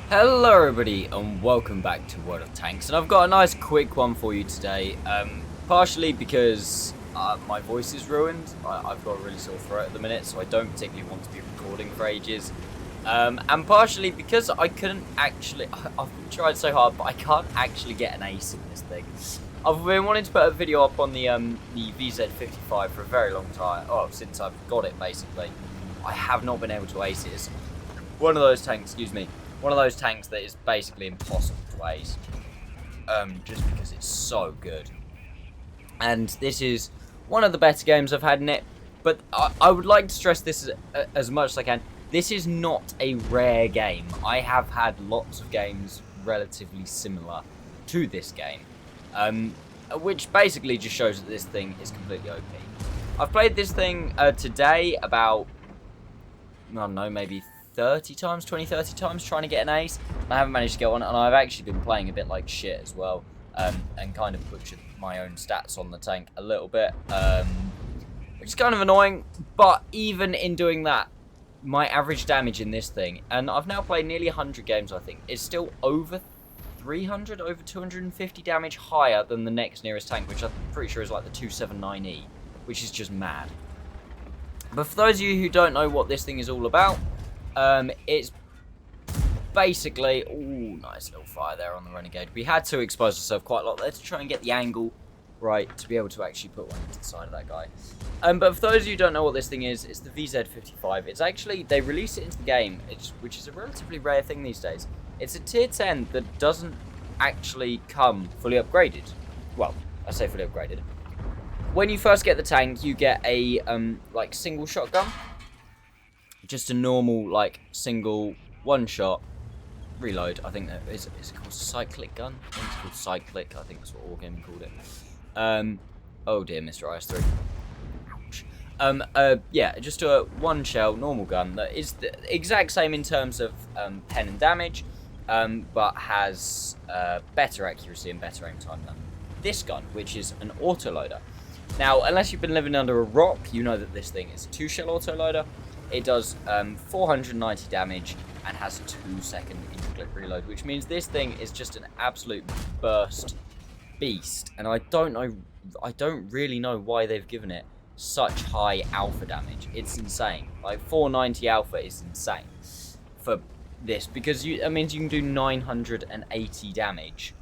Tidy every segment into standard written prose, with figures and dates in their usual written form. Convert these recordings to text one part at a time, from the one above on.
Hello everybody and welcome back to World of Tanks, and I've got a nice quick one for you today, partially because my voice is ruined. I've got a really sore throat at the minute, so I don't particularly want to be recording for ages, and partially because I couldn't actually, I've tried so hard, but I can't actually get an ace in this thing. I've been wanting to put a video up on the VZ55 for a very long time, since I've got it basically. I have not been able to ace it. It's one of those tanks, one of those tanks that is basically impossible to ace, just because it's so good. And this is one of the better games I've had in it, but I would like to stress this as much as I can. This is not a rare game. I have had lots of games relatively similar to this game, which basically just shows that this thing is completely OP. I've played this thing today about, I don't know, maybe 30 times, 30 times trying to get an ace. I haven't managed to get one, and I've actually been playing a bit like shit as well, and kind of butchered my own stats on the tank a little bit, which is kind of annoying. But even in doing that, my average damage in this thing, and I've now played nearly 100 games, I think, is still over 300, over 250 damage higher than the next nearest tank, which I'm pretty sure is like the 279E, which is just mad. But for those of you who don't know what this thing is all about, it's basically, ooh, nice little fire there on the Renegade. We had to expose ourselves quite a lot there to try and get the angle right to be able to actually put one into the side of that guy. But for those of you who don't know what this thing is, it's the VZ55. It's actually, they release it into the game, which is a relatively rare thing these days. It's a tier 10 that doesn't actually come fully upgraded. Well, I say fully upgraded. When you first get the tank, you get a like single shotgun. Just a normal, like, single, one-shot reload. I think that is it called cyclic gun? I think it's called cyclic. I think that's what Wargaming called it. Oh dear, Mr. IS3. Ouch. Yeah, just a one-shell normal gun that is the exact same in terms of pen and damage, but has better accuracy and better aim time than this gun, which is an autoloader. Now, unless you've been living under a rock, you know that this thing is a two-shell autoloader. It does 490 damage and has 2-second interclip reload, which means this thing is just an absolute burst beast. And I don't really know why they've given it such high alpha damage. It's insane. Like 490 alpha is insane for this, because that means you can do 980 damage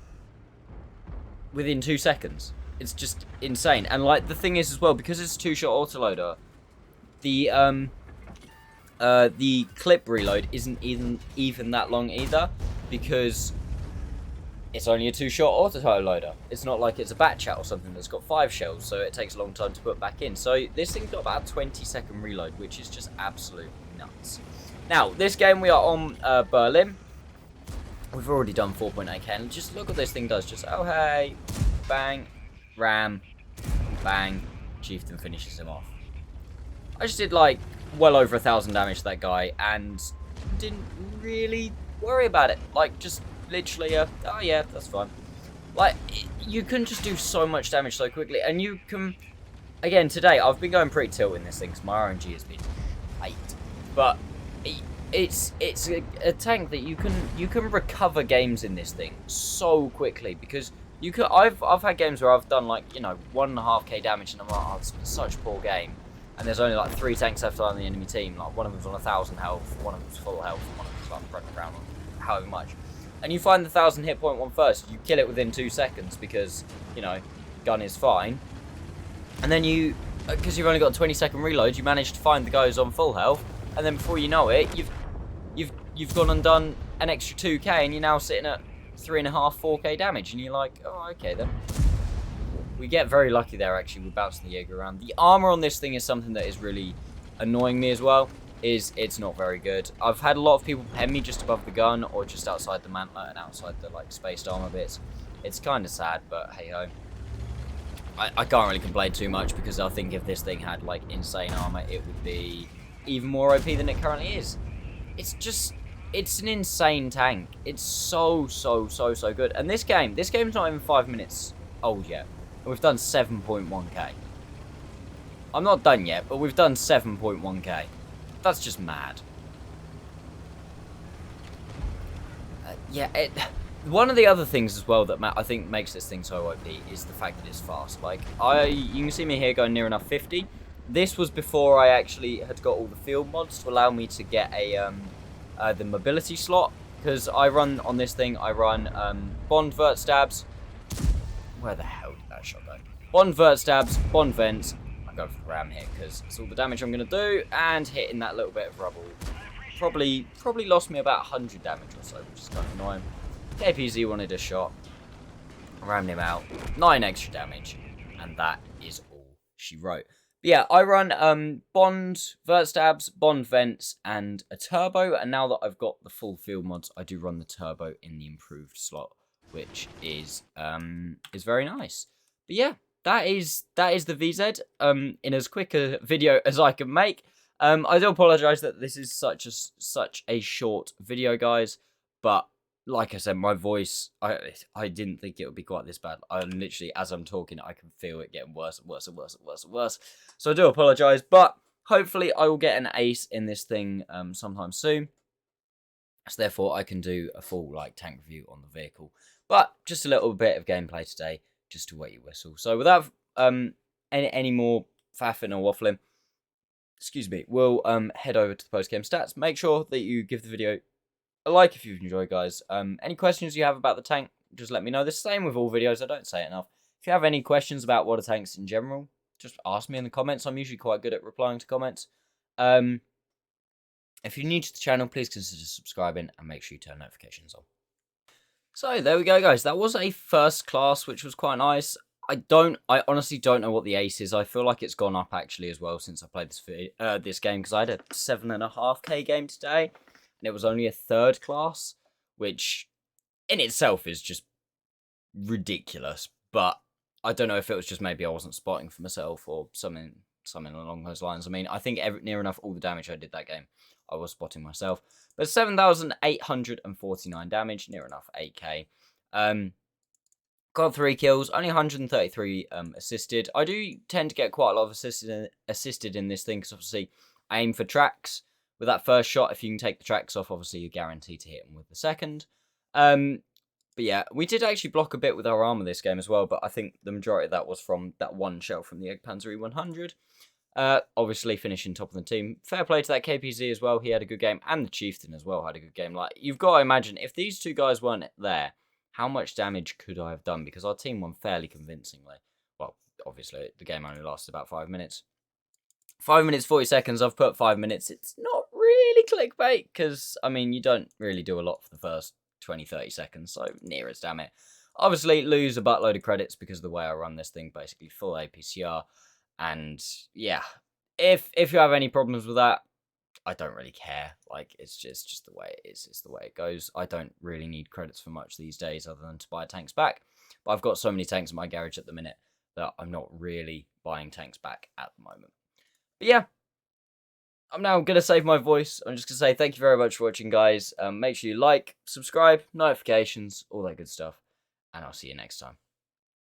within 2 seconds. It's just insane. And like the thing is as well, because it's a two-shot autoloader, the clip reload isn't even that long either, because it's only a two-shot autoloader. It's not like it's a bat chat or something that's got 5 shells, so it takes a long time to put back in. So this thing's got about a 20-second reload, which is just absolutely nuts. Now, this game we are on Berlin. We've already done 4.8k, and just look what this thing does. Just, oh hey, bang, ram, bang, Chieftain finishes him off. I just did like well over 1,000 damage to that guy and didn't really worry about it. Like, just literally oh yeah, that's fine. Like, you can just do so much damage so quickly, and you can, again, today I've been going pretty tilt in this thing because my RNG has been 8, but it's a tank that you can recover games in this thing so quickly, because you can. I've had games where I've done, like, you know, 1.5k damage, and I'm like, oh, it's such a poor game. And there's only like 3 tanks left on the enemy team. Like, one of them's on 1,000 health, one of them's full health, and one of them's like running around on however much. And you find the 1,000 hit point one first, you kill it within 2 seconds because, you know, gun is fine. And then you, because you've only got a 20-second reload, you manage to find the guys on full health, and then before you know it, you've gone and done an extra 2k, and you're now sitting at 3.5, 4k damage, and you're like, oh, okay then. We get very lucky there, actually, with bouncing the Jaeger around. The armor on this thing is something that is really annoying me as well. It's not very good. I've had a lot of people pen me just above the gun or just outside the mantler and outside the, like, spaced armor bits. It's kind of sad, but hey-ho. I can't really complain too much, because I think if this thing had, like, insane armor, it would be even more OP than it currently is. It's an insane tank. It's so good. And this game's not even 5 minutes old yet. And we've done 7.1k. I'm not done yet, but we've done 7.1k. That's just mad. Yeah, one of the other things as well that I think makes this thing so OP is the fact that it's fast. Like, you can see me here going near enough 50. This was before I actually had got all the field mods to allow me to get the mobility slot. Because I run, on this thing, I run Bond Vert Stabs. Where the hell did that shot go? Bond Vert Stabs, Bond Vents. I go for the ram here because it's all the damage I'm going to do. And hitting that little bit of rubble. Probably lost me about 100 damage or so, which is kind of annoying. KPZ wanted a shot. Rammed him out. 9 extra damage. And that is all she wrote. But yeah, I run Bond, Vert Stabs, Bond Vents, and a Turbo. And now that I've got the full field mods, I do run the Turbo in the improved slot, which is very nice. But yeah, that is the VZ in as quick a video as I can make. I do apologise that this is such a short video, guys, but like I said, my voice, I didn't think it would be quite this bad. I literally, as I'm talking, I can feel it getting worse and worse and worse and worse and worse. So I do apologise, but hopefully I will get an ace in this thing sometime soon. So therefore I can do a full tank review on the vehicle. But just a little bit of gameplay today, just to wet your whistle. So without any more faffing or waffling, excuse me, we'll head over to the post-game stats. Make sure that you give the video a like if you've enjoyed, guys. Any questions you have about the tank, just let me know. The same with all videos, I don't say it enough. If you have any questions about water tanks in general, just ask me in the comments. I'm usually quite good at replying to comments. If you're new to the channel, please consider subscribing and make sure you turn notifications on. So there we go, guys. That was a first class, which was quite nice. I honestly don't know what the ace is. I feel like it's gone up actually as well since I played this game, because I had a 7.5k game today, and it was only a third class, which in itself is just ridiculous. But I don't know if it was just maybe I wasn't spotting for myself or something along those lines. I mean, I think near enough all the damage I did that game, I was spotting myself. But 7,849 damage, near enough 8k. Got 3 kills, only 133 assisted. I do tend to get quite a lot of assisted in this thing, because obviously I aim for tracks. With that first shot, if you can take the tracks off, obviously you're guaranteed to hit them with the second. But yeah, we did actually block a bit with our armor this game as well, but I think the majority of that was from that one shell from the Panzer 100. Obviously finishing top of the team. Fair play to that KPZ as well. He had a good game, and the Chieftain as well had a good game. Like, you've got to imagine, if these two guys weren't there, how much damage could I have done? Because our team won fairly convincingly. Well, obviously, the game only lasted about 5 minutes. 5 minutes, 40 seconds. I've put 5 minutes. It's not really clickbait, because, I mean, you don't really do a lot for the first 20, 30 seconds, so near as damn it. Obviously, lose a buttload of credits because of the way I run this thing, basically full APCR. And, yeah, if you have any problems with that, I don't really care. Like, it's just the way it is. It's the way it goes. I don't really need credits for much these days other than to buy tanks back. But I've got so many tanks in my garage at the minute that I'm not really buying tanks back at the moment. But yeah, I'm now going to save my voice. I'm just going to say thank you very much for watching, guys. Make sure you like, subscribe, notifications, all that good stuff. And I'll see you next time.